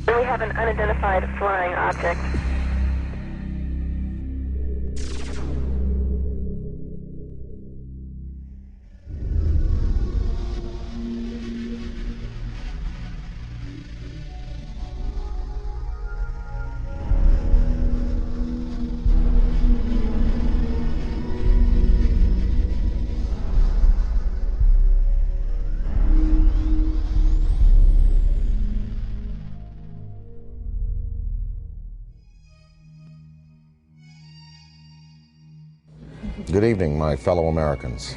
We have an unidentified flying object. Good evening, my fellow Americans.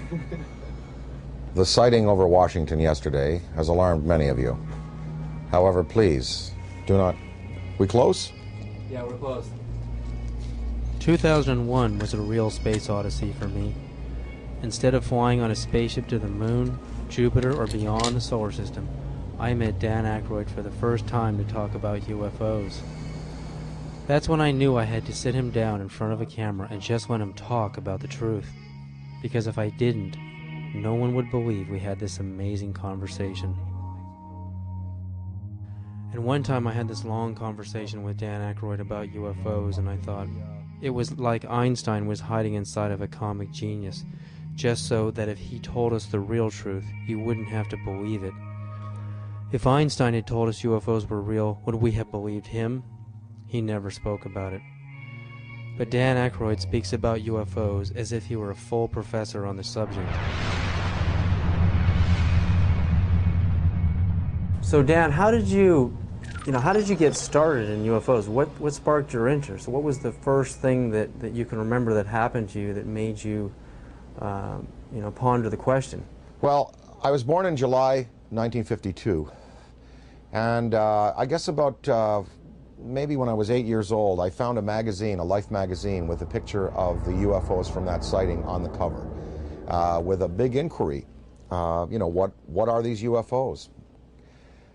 The sighting over Washington yesterday has alarmed many of you. However, please, do not... We close? Yeah, we're close. 2001 was a real space odyssey for me. Instead of flying on a spaceship to the moon, Jupiter, or beyond the solar system, I met Dan Aykroyd for the first time to talk about UFOs. That's when I knew I had to sit him down in front of a camera and just let him talk about the truth. Because if I didn't, no one would believe we had this amazing conversation. And one time I had this long conversation with Dan Aykroyd about UFOs, and I thought it was like Einstein was hiding inside of a comic genius, just so that if he told us the real truth, you wouldn't have to believe it. If Einstein had told us UFOs were real, would we have believed him? He never spoke about it. But Dan Aykroyd speaks about UFOs as if he were a full professor on the subject. So Dan, how did you get started in UFOs? What sparked your interest? What was the first thing that you can remember that happened to you that made you, ponder the question? Well, I was born in July 1952. And I guess about... maybe when I was 8 years old, I found a magazine, a Life magazine, with a picture of the UFOs from that sighting on the cover, with a big inquiry. What are these UFOs?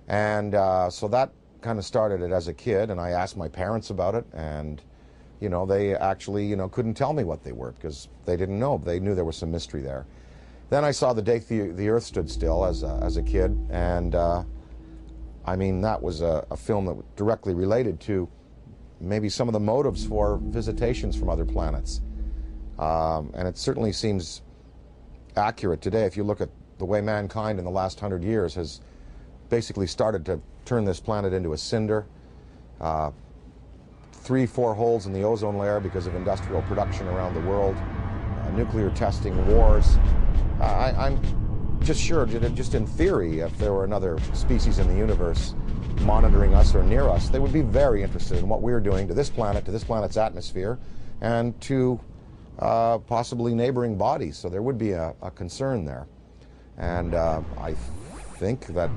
And so that kind of started it as a kid, and I asked my parents about it, and they actually couldn't tell me what they were because they didn't know. They knew there was some mystery there. Then I saw The Day the Earth Stood Still as a kid, and that was a film that directly related to maybe some of the motives for visitations from other planets. And it certainly seems accurate today if you look at the way mankind in the last 100 years has basically started to turn this planet into a cinder. 3-4 holes in the ozone layer because of industrial production around the world, nuclear testing, wars. I'm just sure, just in theory, if there were another species in the universe monitoring us or near us, they would be very interested in what we're doing to this planet's atmosphere, and to possibly neighboring bodies. So there would be a concern there. And I think that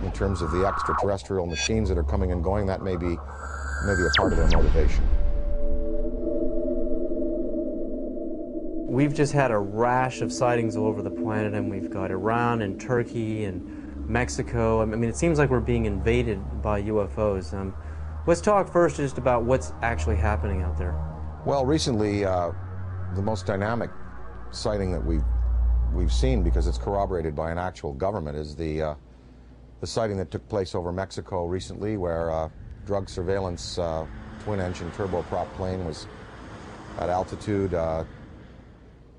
in terms of the extraterrestrial machines that are coming and going, that may be a part of their motivation. We've just had a rash of sightings all over the planet, and we've got Iran and Turkey and Mexico. It seems like we're being invaded by UFOs. Let's talk first just about what's actually happening out there. Well, recently, the most dynamic sighting that we've seen, because it's corroborated by an actual government, is the sighting that took place over Mexico recently, where drug surveillance twin-engine turboprop plane was at altitude,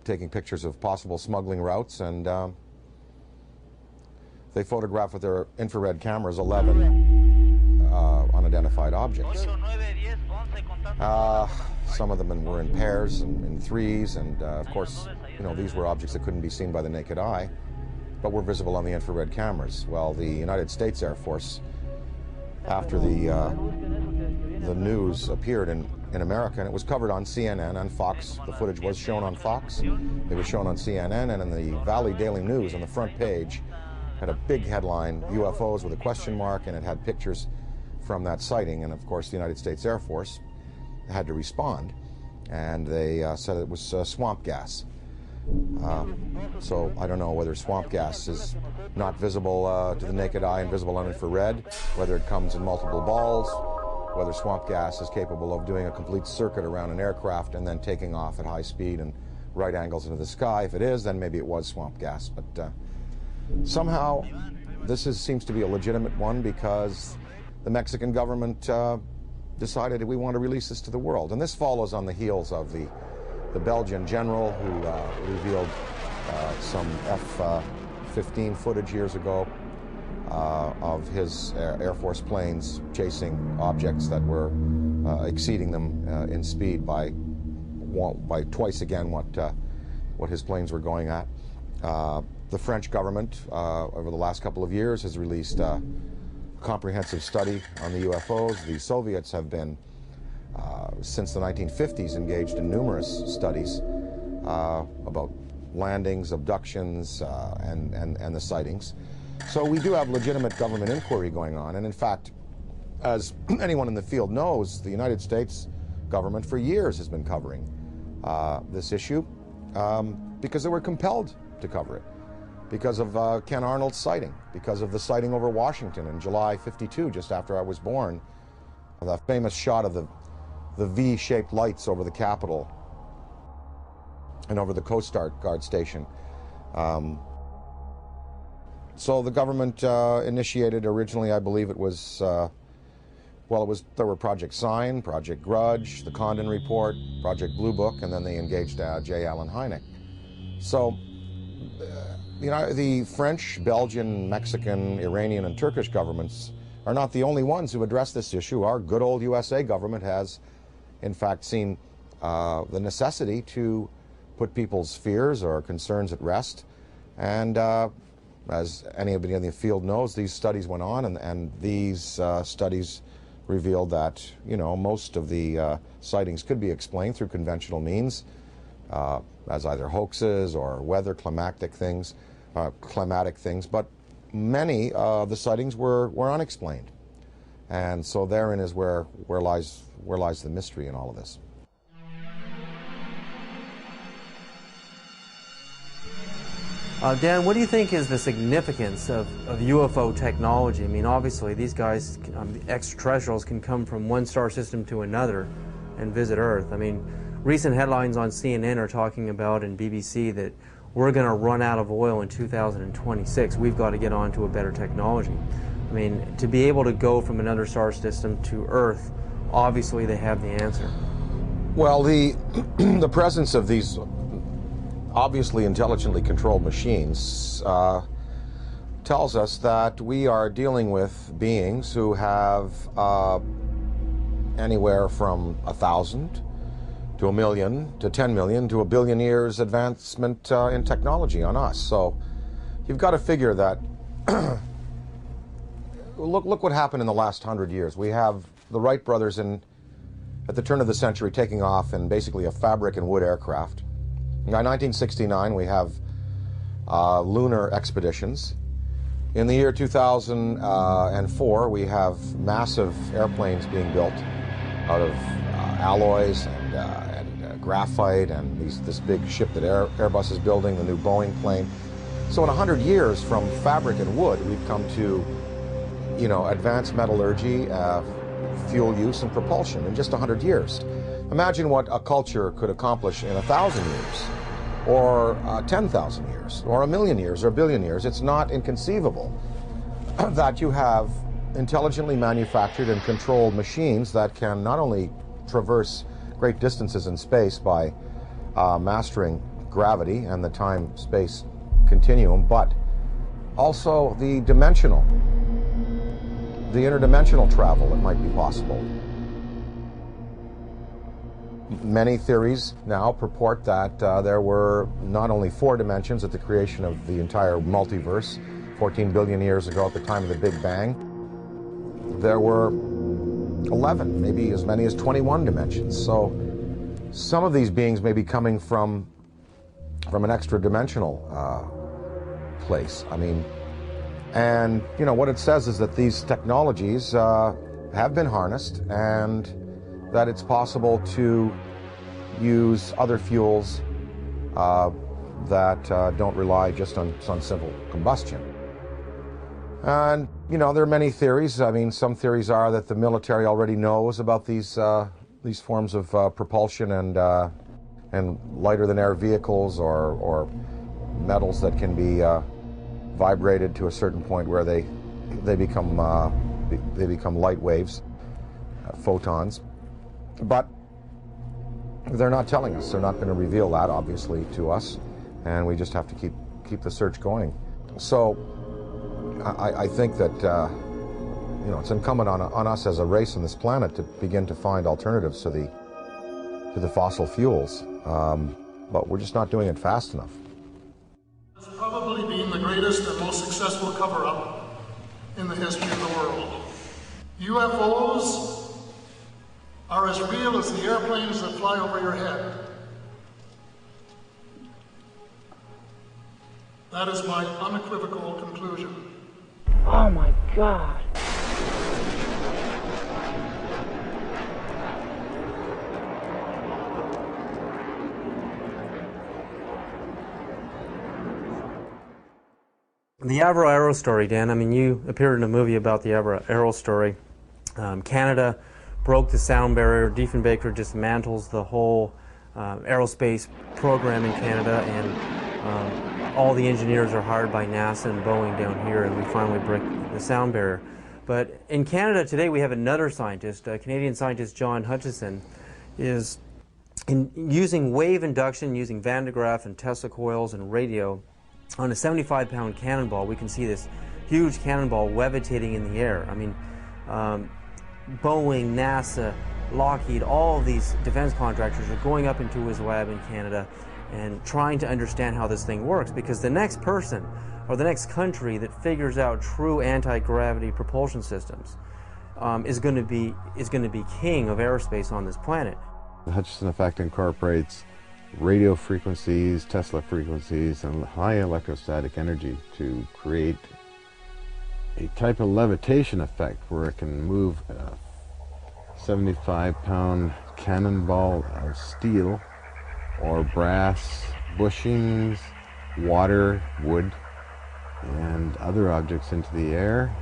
taking pictures of possible smuggling routes, and they photographed with their infrared cameras 11 unidentified objects. Some of them were in pairs and in threes, and of course, these were objects that couldn't be seen by the naked eye, but were visible on the infrared cameras. Well, the United States Air Force, after the news appeared in America, and it was covered on CNN and Fox. The footage was shown on Fox. It was shown on CNN, and in the Valley Daily News on the front page had a big headline, UFOs with a question mark, and it had pictures from that sighting. And of course, the United States Air Force had to respond, and they said it was swamp gas. So I don't know whether swamp gas is not visible to the naked eye and visible on infrared, whether it comes in multiple balls, whether swamp gas is capable of doing a complete circuit around an aircraft and then taking off at high speed and right angles into the sky. If it is, then maybe it was swamp gas. But somehow this seems to be a legitimate one, because the Mexican government decided we want to release this to the world. And this follows on the heels of the Belgian general who revealed some F-15 footage years ago of his Air Force planes chasing objects that were exceeding them in speed by twice again what his planes were going at. The French government, over the last couple of years, has released a comprehensive study on the UFOs. The Soviets have been, since the 1950s, engaged in numerous studies about landings, abductions, and the sightings. So we do have legitimate government inquiry going on. And in fact, as anyone in the field knows, the United States government for years has been covering this issue because they were compelled to cover it, because of Ken Arnold's sighting, because of the sighting over Washington in July '52, just after I was born, the famous shot of the V-shaped lights over the Capitol and over the Coast Guard station. So the government initiated originally, I believe it was, there were Project Sign, Project Grudge, the Condon Report, Project Blue Book, and then they engaged J. Allen Hynek. So, the French, Belgian, Mexican, Iranian, and Turkish governments are not the only ones who address this issue. Our good old USA government has, in fact, seen the necessity to put people's fears or concerns at rest. And as anybody in the field knows, these studies went on, and these studies revealed that, most of the sightings could be explained through conventional means, as either hoaxes or weather climatic things, but many of the sightings were unexplained. And so therein is where lies the mystery in all of this. Dan, what do you think is the significance of UFO technology? I mean, obviously, these guys, extraterrestrials, can come from one star system to another and visit Earth. I mean, recent headlines on CNN are talking about, and BBC, that we're going to run out of oil in 2026. We've got to get on to a better technology. I mean, to be able to go from another star system to Earth, obviously they have the answer. Well, the presence of these obviously intelligently controlled machines tells us that we are dealing with beings who have anywhere from 1,000 to 1 million to 10 million to 1 billion years advancement in technology on us. So you've got to figure that look what happened in the last 100 years. We have the Wright brothers at the turn of the century taking off in basically a fabric and wood aircraft. By 1969, we have lunar expeditions. In the year 2004, we have massive airplanes being built out of alloys and graphite, and this big ship that Airbus is building, the new Boeing plane. So in 100 years, from fabric and wood, we've come to, advanced metallurgy, fuel use, and propulsion in just 100 years. Imagine what a culture could accomplish in 1,000 years, or 10,000 years, or 1 million years, or 1 billion years. It's not inconceivable that you have intelligently manufactured and controlled machines that can not only traverse great distances in space by mastering gravity and the time-space continuum, but also the interdimensional travel that might be possible. Many theories now purport that there were not only 4 dimensions at the creation of the entire multiverse 14 billion years ago at the time of the Big Bang. There were 11, maybe as many as 21 dimensions. So some of these beings may be coming from an extra-dimensional place. I mean, and what it says is that these technologies have been harnessed, and that it's possible to use other fuels that don't rely just on simple combustion. And, there are many theories. I mean, some theories are that the military already knows about these forms of propulsion and lighter-than-air vehicles or metals that can be vibrated to a certain point where they become they become light waves, photons. But they're not telling us. They're not going to reveal that, obviously, to us, and we just have to keep the search going. So I think that it's incumbent on us as a race on this planet to begin to find alternatives to the fossil fuels, but we're just not doing it fast enough. It's probably been the greatest and most successful cover-up in the history of the world. UFOs are as real as the airplanes that fly over your head. That is my unequivocal conclusion. Oh my God. The Avro-Arrow story, Dan, I mean, you appeared in a movie about the Avro-Arrow story. Canada broke the sound barrier. Diefenbaker dismantles the whole aerospace program in Canada, and all the engineers are hired by NASA and Boeing down here, and we finally break the sound barrier. But in Canada today, we have another scientist, Canadian scientist John Hutchison, is using wave induction, using Van de Graaff and Tesla coils and radio. On a 75-pound cannonball, we can see this huge cannonball levitating in the air. I mean, Boeing, NASA, Lockheed, all of these defense contractors are going up into his lab in Canada and trying to understand how this thing works, because the next person or the next country that figures out true anti-gravity propulsion systems is going to be king of aerospace on this planet. The Hutchison effect incorporates radio frequencies, Tesla frequencies, and high electrostatic energy to create a type of levitation effect where it can move a 75-pound cannonball of steel or brass bushings, water, wood, and other objects into the air.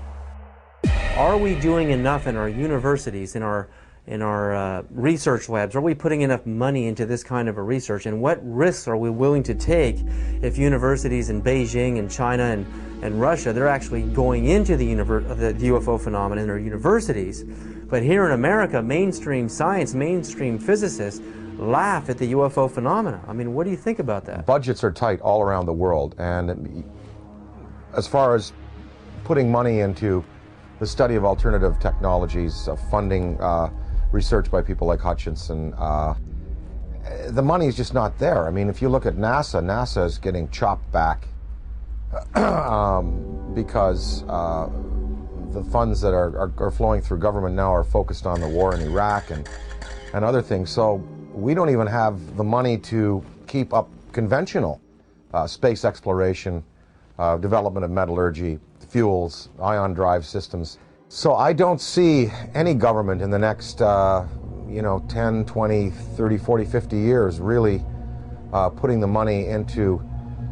Are we doing enough in our universities, in our research labs? Are we putting enough money into this kind of a research? And what risks are we willing to take if universities in Beijing and China and Russia, they're actually going into the UFO phenomenon in their universities? But here in America, mainstream science, mainstream physicists laugh at the UFO phenomena. I mean, what do you think about that? Budgets are tight all around the world, and as far as putting money into the study of alternative technologies, funding research by people like Hutchison, the money is just not there. I mean, if you look at NASA, NASA is getting chopped back because the funds that are flowing through government now are focused on the war in Iraq and other things. So we don't even have the money to keep up conventional space exploration, development of metallurgy, fuels, ion drive systems. So I don't see any government in the next 10, 20, 30, 40, 50 years really putting the money into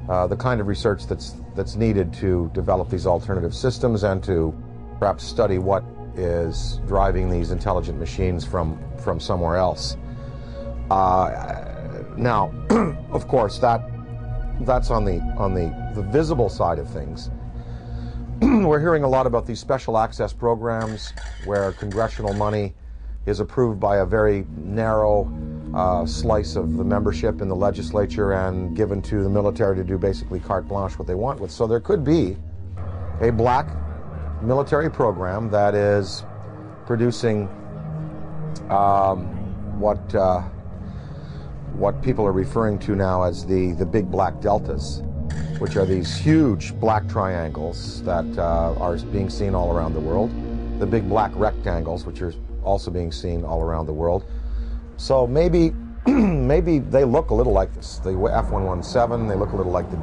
the kind of research that's needed to develop these alternative systems and to perhaps study what is driving these intelligent machines from somewhere else. Now, of course, that's on the visible side of things. We're hearing a lot about these special access programs where congressional money is approved by a very narrow slice of the membership in the legislature and given to the military to do basically carte blanche what they want with. So there could be a black military program that is producing what people are referring to now as the big black deltas, which are these huge black triangles that are being seen all around the world, the big black rectangles, which are also being seen all around the world. So maybe they look a little like this, the F-117, they look a little like the